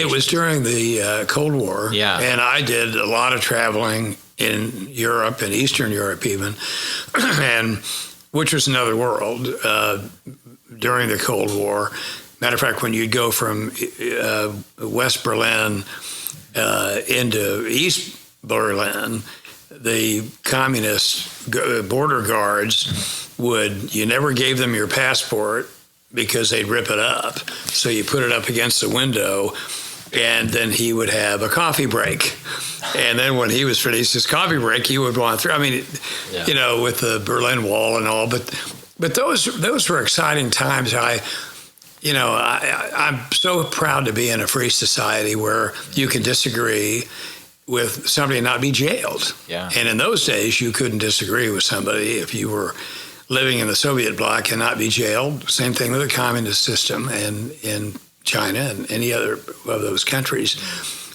It was during the Cold War. Yeah. And I did a lot of traveling in Europe and Eastern Europe even, and which was another world during the Cold War. Matter of fact, when you'd go from West Berlin into East Berlin, the communist border guards you never gave them your passport because they'd rip it up. So you put it up against the window, and then he would have a coffee break. And then when he was finished his coffee break, he would want through. I mean, you know, with the Berlin Wall and all, but those were exciting times. I'm so proud to be in a free society where you can disagree with somebody and not be jailed. Yeah. And in those days, you couldn't disagree with somebody if you were living in the Soviet bloc and not be jailed. Same thing with the communist system and in China and any other of those countries.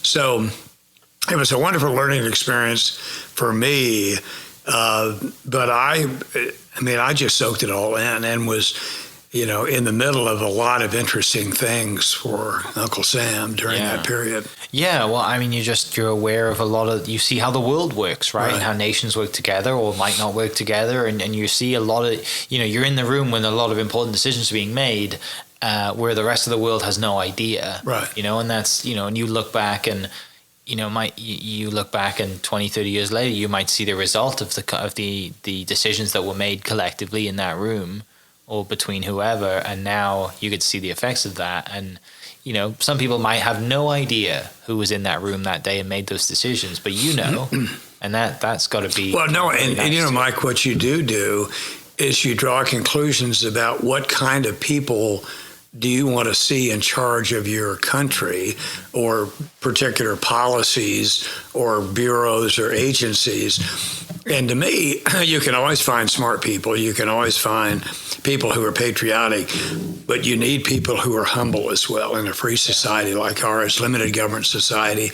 So it was a wonderful learning experience for me. But I just soaked it all in and was, in the middle of a lot of interesting things for Uncle Sam during that period. Yeah, well, I mean, you're aware of you see how the world works, right? And how nations work together or might not work together. And you see a lot of, you're in the room when a lot of important decisions are being made where the rest of the world has no idea. Right. And that's, and you look back and, you look back and 20, 30 years later, you might see the result of the decisions that were made collectively in that room or between whoever, and now you get to see the effects of that. And some people might have no idea who was in that room that day and made those decisions, but and that's got to be and Mike, what you do is you draw conclusions about what kind of people do you want to see in charge of your country or particular policies or bureaus or agencies. And to me, you can always find smart people. You can always find people who are patriotic, but you need people who are humble as well in a free society like ours, limited government society.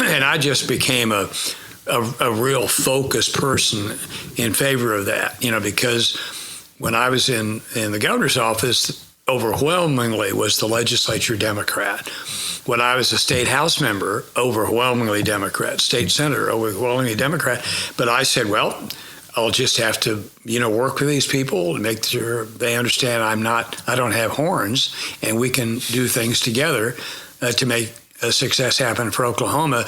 And I just became a real focused person in favor of that, because when I was in the governor's office, overwhelmingly was the legislature Democrat. When I was a state house member, overwhelmingly Democrat. State senator, overwhelmingly Democrat. But I said, well, I'll just have to, work with these people to make sure they understand I don't have horns, and we can do things together to make a success happen for Oklahoma.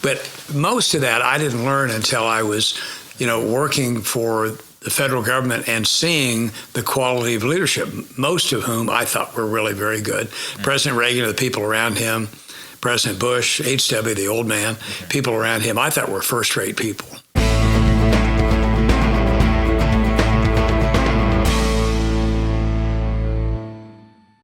But most of that I didn't learn until I was, working for the federal government and seeing the quality of leadership, most of whom I thought were really very good. Mm-hmm. President Reagan and the people around him, President Bush, H.W., the old man, people around him, I thought were first-rate people.